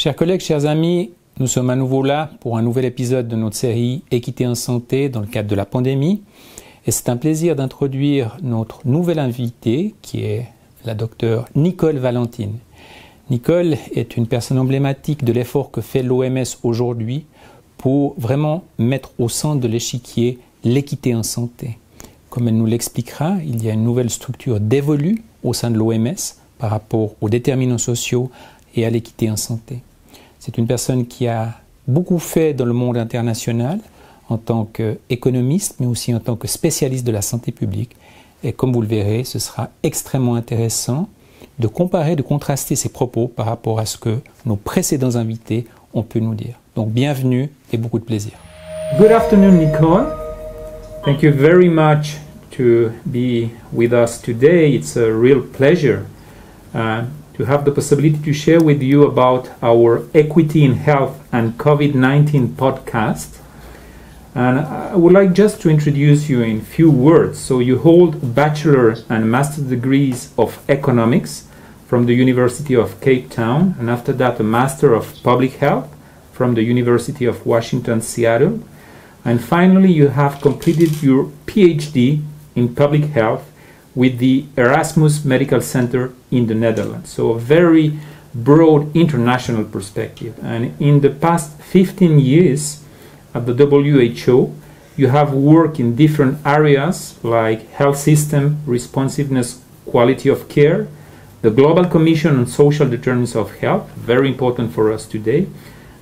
Chers collègues, chers amis, nous sommes à nouveau là pour un nouvel épisode de notre série Équité en santé dans le cadre de la pandémie. Et c'est un plaisir d'introduire notre nouvelle invitée qui est la docteure Nicole Valentine. Nicole est une personne emblématique de l'effort que fait l'OMS aujourd'hui pour vraiment mettre au centre de l'échiquier l'équité en santé. Comme elle nous l'expliquera, il y a une nouvelle structure dévolue au sein de l'OMS par rapport aux déterminants sociaux et à l'équité en santé. C'est une personne qui a beaucoup fait dans le monde international en tant qu'économiste, mais aussi en tant que spécialiste de la santé publique. Et comme vous le verrez, ce sera extrêmement intéressant de comparer, de contraster ses propos par rapport à ce que nos précédents invités ont pu nous dire. Donc bienvenue et beaucoup de plaisir. Good afternoon, Nicole. Thank you very much to be with us today. It's a real pleasure to have the possibility to share with you about our Equity in Health and COVID-19 podcast. And I would like just to introduce you in few words. So you hold a bachelor and master degrees of economics from the University of Cape Town, and after that a master of public health from the University of Washington, Seattle. And finally you have completed your PhD in public health with the Erasmus Medical Center in the Netherlands. So a very broad international perspective. And in the past 15 years at the WHO, you have worked in different areas like health system, responsiveness, quality of care, the Global Commission on Social Determinants of Health, very important for us today,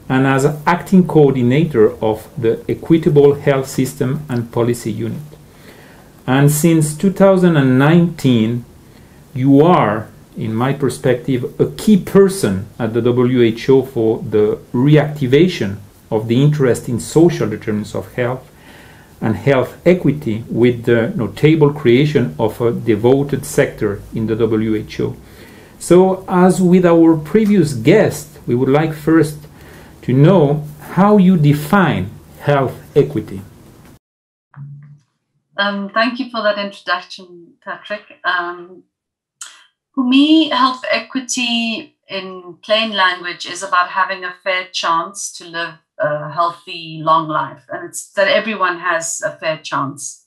and as acting coordinator of the Equitable Health System and Policy Unit. And since 2019, you are, in my perspective, a key person at the WHO for the reactivation of the interest in social determinants of health and health equity with the notable creation of a devoted sector in the WHO. So, as with our previous guest, we would like first to know how you define health equity. Thank you for that introduction, Patrick. For me, health equity in plain language is about having a fair chance to live a healthy, long life. And it's that everyone has a fair chance.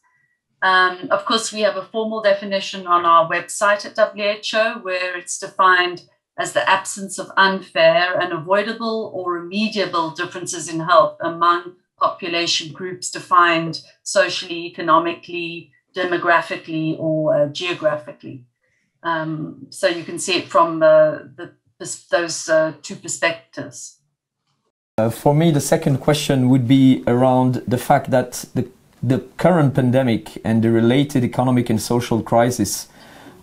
Of course, we have a formal definition on our website at WHO where it's defined as the absence of unfair, unavoidable, or remediable differences in health among population groups defined socially, economically, demographically, or geographically. So you can see it from those two perspectives. For me, the second question would be around the fact that the current pandemic and the related economic and social crisis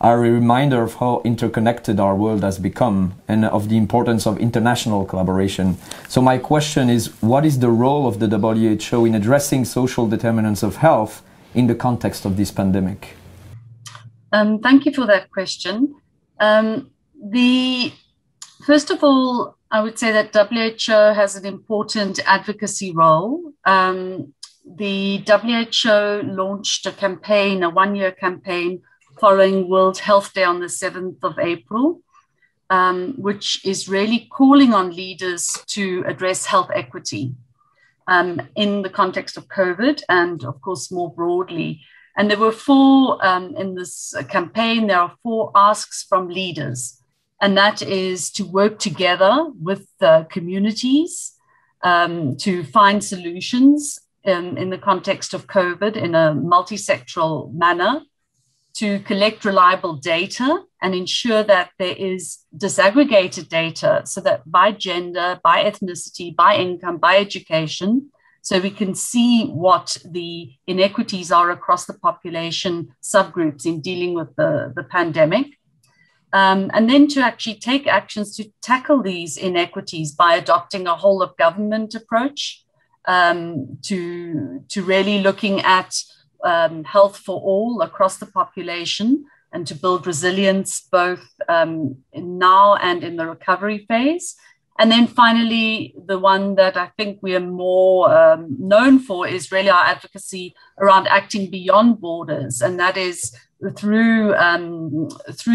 are a reminder of how interconnected our world has become and of the importance of international collaboration. So my question is, what is the role of the WHO in addressing social determinants of health in the context of this pandemic? Thank you for that question. First of all, I would say that WHO has an important advocacy role. The WHO launched a campaign, a one-year campaign, following World Health Day on the 7th of April, which is really calling on leaders to address health equity in the context of COVID and, of course, more broadly. And there were in this campaign, there are 4 asks from leaders. And that is to work together with the communities to find solutions in the context of COVID in a multi-sectoral manner, to collect reliable data and ensure that there is disaggregated data so that by gender, by ethnicity, by income, by education, so we can see what the inequities are across the population subgroups in dealing with the pandemic. And then to actually take actions to tackle these inequities by adopting a whole of government approach to really looking at health for all across the population and to build resilience both now and in the recovery phase. And then finally, the one that I think we are more known for is really our advocacy around acting beyond borders. And that is through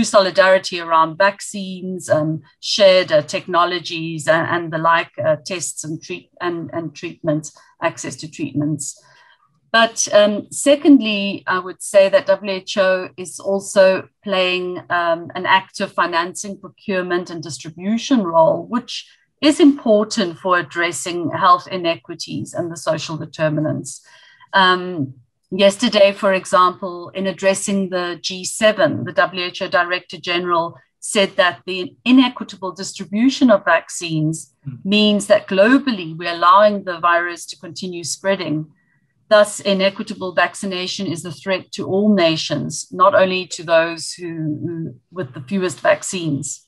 solidarity around vaccines, shared technologies, and the like, tests and treatments, access to treatments. But secondly, I would say that WHO is also playing an active financing, procurement, and distribution role, which is important for addressing health inequities and the social determinants. Yesterday, for example, in addressing the G7, the WHO Director General said that the inequitable distribution of vaccines means that globally we're allowing the virus to continue spreading. Thus, inequitable vaccination is a threat to all nations, not only to those who with the fewest vaccines.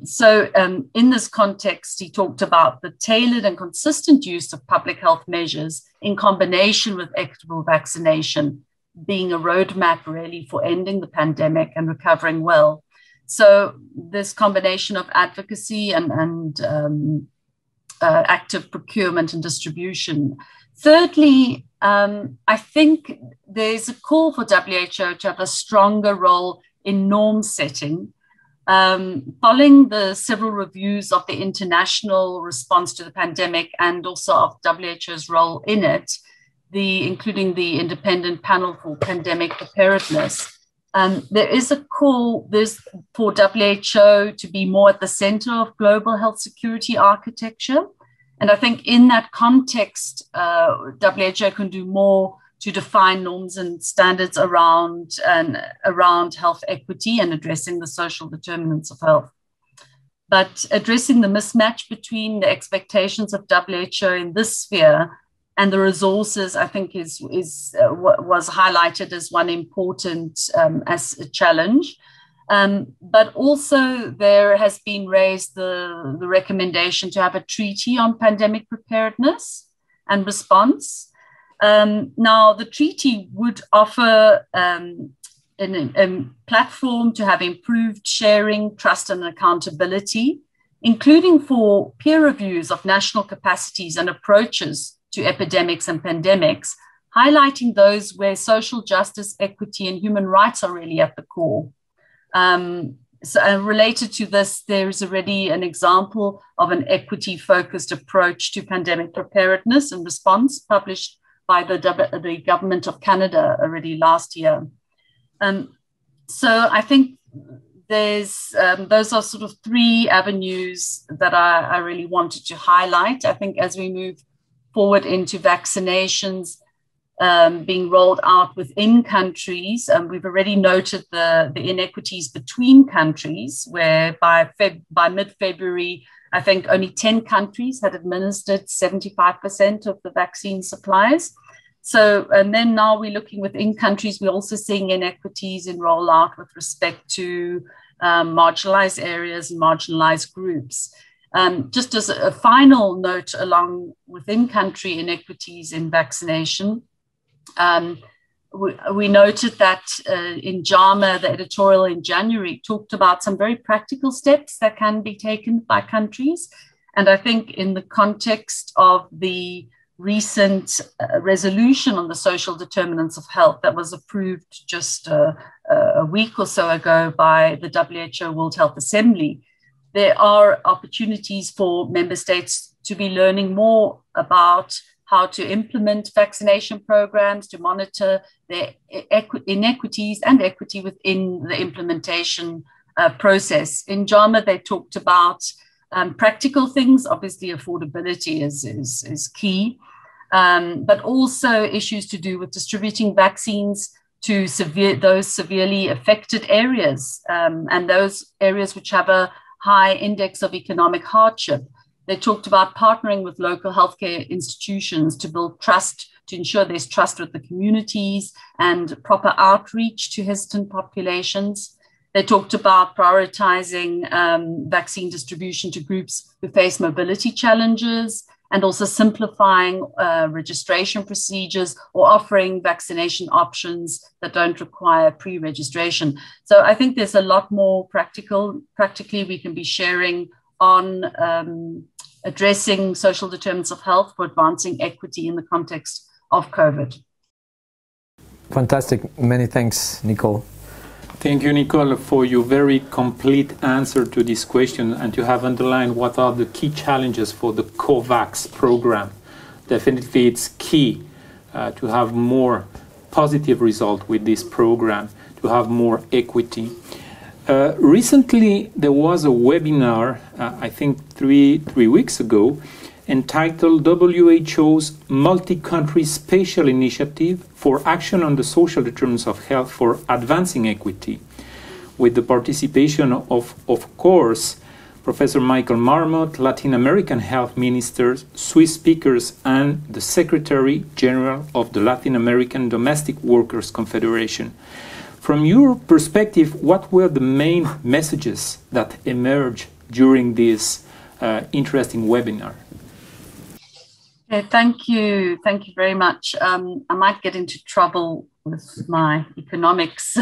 So in this context, he talked about the tailored and consistent use of public health measures in combination with equitable vaccination being a roadmap really for ending the pandemic and recovering well. So this combination of advocacy and active procurement and distribution. Thirdly, I think there's a call for WHO to have a stronger role in norm setting. Following the several reviews of the international response to the pandemic and also of WHO's role in it, including the independent panel for pandemic preparedness, there is a call for WHO to be more at the center of global health security architecture. And I think in that context, WHO can do more to define norms and standards around health equity and addressing the social determinants of health. But addressing the mismatch between the expectations of WHO in this sphere and the resources, I think, was highlighted as one important as a challenge. But also there has been raised the recommendation to have a treaty on pandemic preparedness and response. Now, the treaty would offer a platform to have improved sharing, trust, and accountability, including for peer reviews of national capacities and approaches to epidemics and pandemics, highlighting those where social justice, equity, and human rights are really at the core. So related to this, there is already an example of an equity-focused approach to pandemic preparedness and response published by the government of Canada already last year. So I think those are sort of three avenues that I really wanted to highlight. I think as we move forward into vaccinations being rolled out within countries, we've already noted the inequities between countries, where by mid-February, I think only 10 countries had administered 75% of the vaccine supplies. So, and then now we're looking within countries, we're also seeing inequities in rollout with respect to marginalized areas and marginalized groups. Just as a final note along within country inequities in vaccination, we noted that in JAMA, the editorial in January talked about some very practical steps that can be taken by countries. And I think in the context of the recent resolution on the social determinants of health that was approved just a week or so ago by the WHO World Health Assembly, there are opportunities for member states to be learning more about how to implement vaccination programs, to monitor their inequities and equity within the implementation process. In JAMA, they talked about practical things. Obviously, affordability is key, but also issues to do with distributing vaccines to those severely affected areas and those areas which have a high index of economic hardship. They talked about partnering with local healthcare institutions to build trust, to ensure there's trust with the communities and proper outreach to hesitant populations. They talked about prioritizing vaccine distribution to groups who face mobility challenges and also simplifying registration procedures or offering vaccination options that don't require pre-registration. So I think there's a lot more practically we can be sharing on addressing social determinants of health for advancing equity in the context of COVID. Fantastic. Many thanks, Nicole. Thank you, Nicole, for your very complete answer to this question, and you have underlined what are the key challenges for the COVAX program. Definitely it's key to have more positive result with this program, to have more equity. Recently, there was a webinar, I think three weeks ago, entitled WHO's Multi-Country Spatial Initiative for Action on the Social Determinants of Health for Advancing Equity, with the participation of course, Professor Michael Marmot, Latin American health ministers, Swiss speakers, and the Secretary General of the Latin American Domestic Workers Confederation. From your perspective, what were the main messages that emerged during this interesting webinar? Okay, thank you. Thank you very much. I might get into trouble with my economics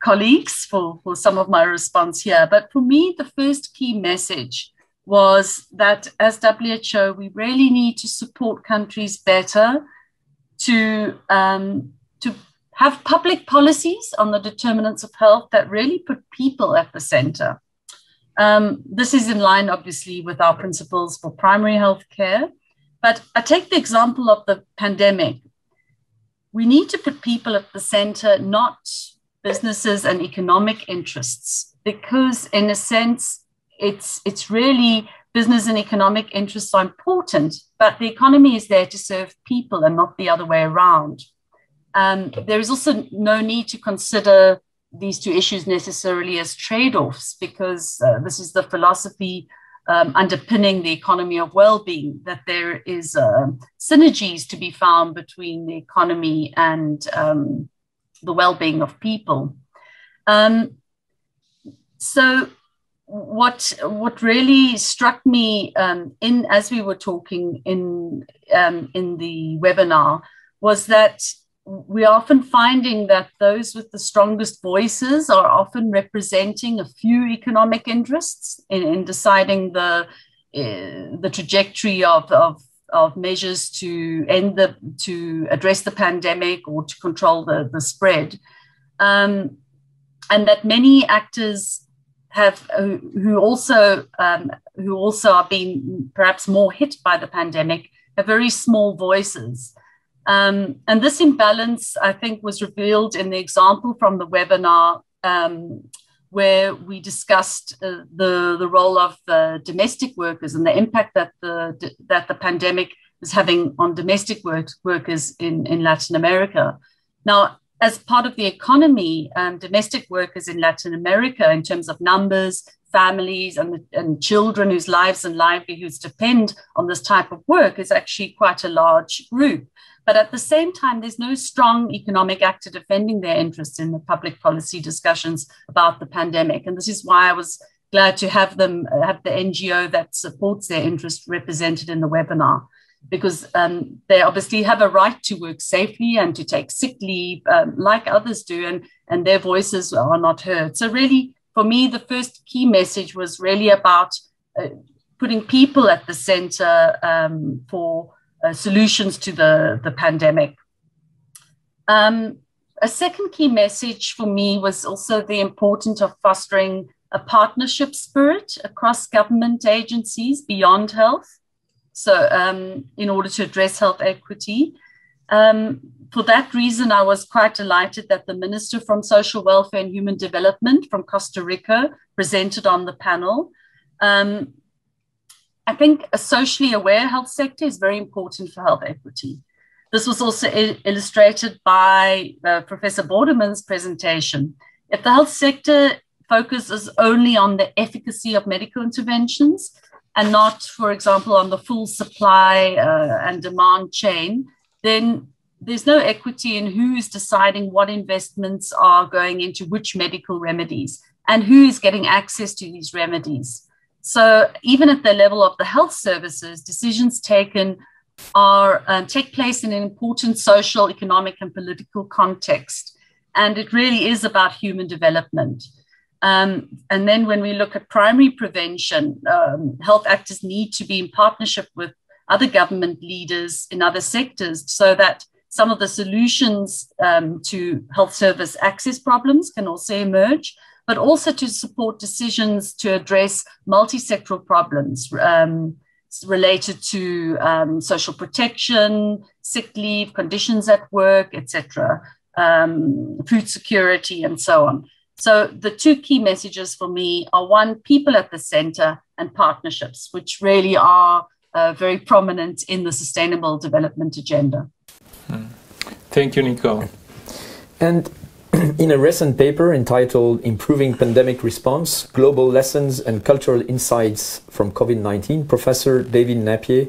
colleagues for some of my response here. But for me, the first key message was that as WHO, we really need to support countries better to have public policies on the determinants of health that really put people at the center. This is in line, obviously, with our principles for primary health care. But I take the example of the pandemic. We need to put people at the center, not businesses and economic interests, because in a sense, it's really business and economic interests are important, but the economy is there to serve people and not the other way around. There is also no need to consider these two issues necessarily as trade-offs, because this is the philosophy underpinning the economy of well-being, that there is synergies to be found between the economy and the well-being of people. So what really struck me as we were talking in the webinar was that we're often finding that those with the strongest voices are often representing a few economic interests in deciding the trajectory of measures to address the pandemic or to control the spread, and that many actors who also are being perhaps more hit by the pandemic have very small voices. And this imbalance, I think, was revealed in the example from the webinar where we discussed the role of the domestic workers and the impact that the pandemic is having on domestic workers in Latin America. Now, as part of the economy, domestic workers in Latin America, in terms of numbers, families, and children whose lives and livelihoods depend on this type of work, is actually quite a large group. But at the same time, there's no strong economic actor defending their interests in the public policy discussions about the pandemic. And this is why I was glad to have the NGO that supports their interest represented in the webinar, because they obviously have a right to work safely and to take sick leave like others do, and their voices are not heard. So really, for me, the first key message was really about putting people at the center for solutions to the pandemic. A second key message for me was also the importance of fostering a partnership spirit across government agencies beyond health. So in order to address health equity. For that reason, I was quite delighted that the Minister from Social Welfare and Human Development from Costa Rica presented on the panel. I think a socially aware health sector is very important for health equity. This was also illustrated by Professor Borderman's presentation. If the health sector focuses only on the efficacy of medical interventions and not, for example, on the full supply and demand chain, then there's no equity in who's deciding what investments are going into which medical remedies and who is getting access to these remedies. So even at the level of the health services, decisions taken take place in an important social, economic, and political context. And it really is about human development. And then when we look at primary prevention, health actors need to be in partnership with other government leaders in other sectors so that some of the solutions to health service access problems can also emerge, but also to support decisions to address multi-sectoral problems related to social protection, sick leave, conditions at work, etc., food security, and so on. So the two key messages for me are, one, people at the center, and partnerships, which really are very prominent in the Sustainable Development Agenda. Thank you, Nicole. And in a recent paper entitled Improving Pandemic Response, Global Lessons and Cultural Insights from COVID-19, Professor David Napier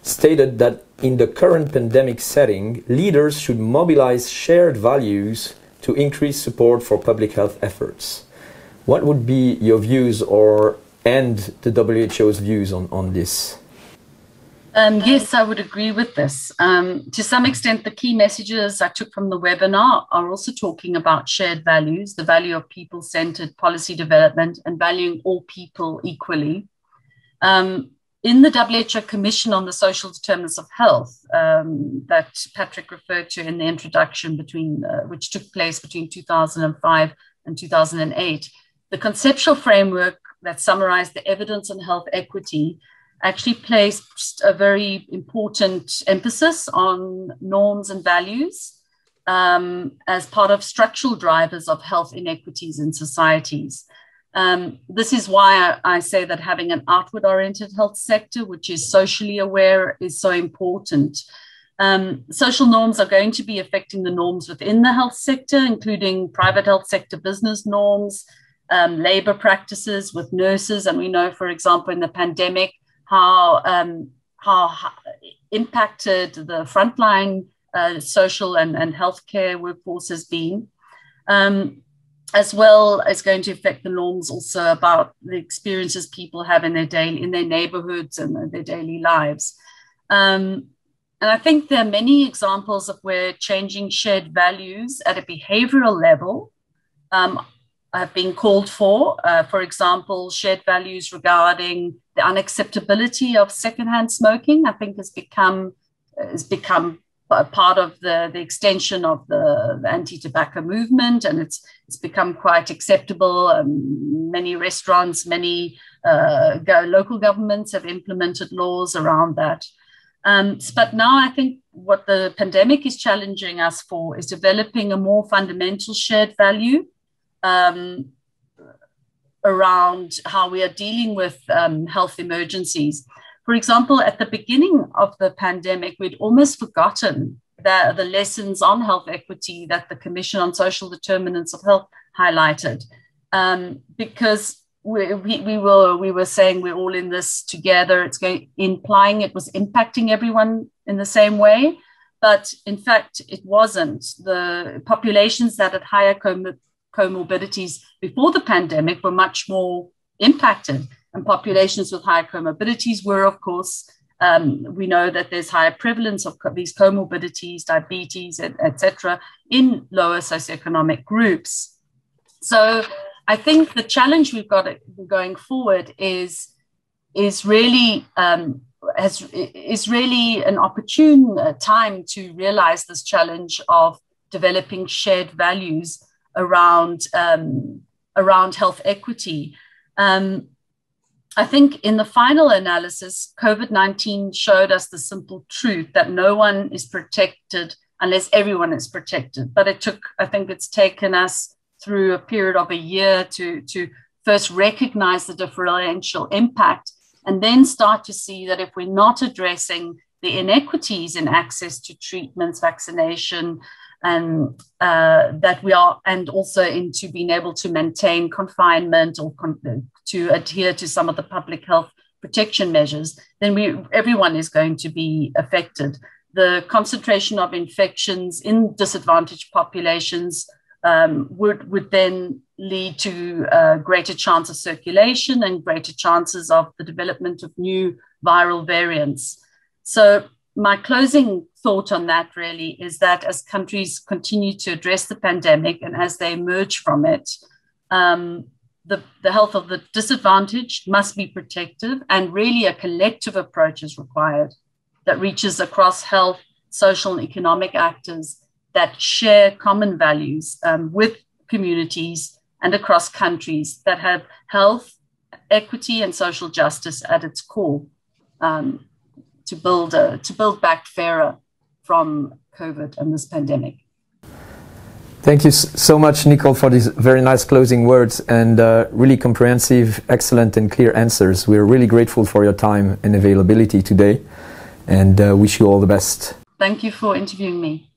stated that in the current pandemic setting, leaders should mobilize shared values to increase support for public health efforts. What would be your views and the WHO's views on this? Yes, I would agree with this. To some extent, the key messages I took from the webinar are also talking about shared values, the value of people-centered policy development and valuing all people equally. In the WHO Commission on the Social Determinants of Health that Patrick referred to in the introduction, which took place between 2005 and 2008, the conceptual framework that summarized the evidence on health equity actually placed a very important emphasis on norms and values as part of structural drivers of health inequities in societies. This is why I say that having an outward-oriented health sector, which is socially aware, is so important. Social norms are going to be affecting the norms within the health sector, including private health sector business norms, labor practices with nurses. And we know, for example, in the pandemic, how impacted the frontline social and healthcare workforce has been, as well as going to affect the norms also about the experiences people have in their neighborhoods and their daily lives. And I think there are many examples of where changing shared values at a behavioral level have been called for. For example, shared values regarding the unacceptability of secondhand smoking, I think has become part of the extension of the anti-tobacco movement, and it's become quite acceptable. Many restaurants, many local governments have implemented laws around that. But now I think what the pandemic is challenging us for is developing a more fundamental shared value around how we are dealing with health emergencies. For example, at the beginning of the pandemic, we'd almost forgotten the lessons on health equity that the Commission on Social Determinants of Health highlighted, because we were saying we're all in this together. Implying it was impacting everyone in the same way, but in fact, it wasn't. The populations that had higher comorbidities before the pandemic were much more impacted. And populations with higher comorbidities were, of course, we know that there's higher prevalence of these comorbidities, diabetes, etc., in lower socioeconomic groups. So I think the challenge we've got going forward is really an opportune time to realize this challenge of developing shared values around health equity. I think in the final analysis, COVID-19 showed us the simple truth that no one is protected unless everyone is protected. But I think it's taken us through a period of a year to first recognize the differential impact, and then start to see that if we're not addressing the inequities in access to treatments, vaccination, and that we are, and also into being able to maintain confinement or to adhere to some of the public health protection measures, then everyone is going to be affected. The concentration of infections in disadvantaged populations would then lead to greater chance of circulation and greater chances of the development of new viral variants. So my closing thought on that really is that as countries continue to address the pandemic and as they emerge from it, the health of the disadvantaged must be protected, and really a collective approach is required that reaches across health, social and economic actors that share common values with communities and across countries that have health, equity, and social justice at its core, to build back fairer from COVID and this pandemic. Thank you so much, Nicole, for these very nice closing words and really comprehensive, excellent and clear answers. We're really grateful for your time and availability today, and wish you all the best. Thank you for interviewing me.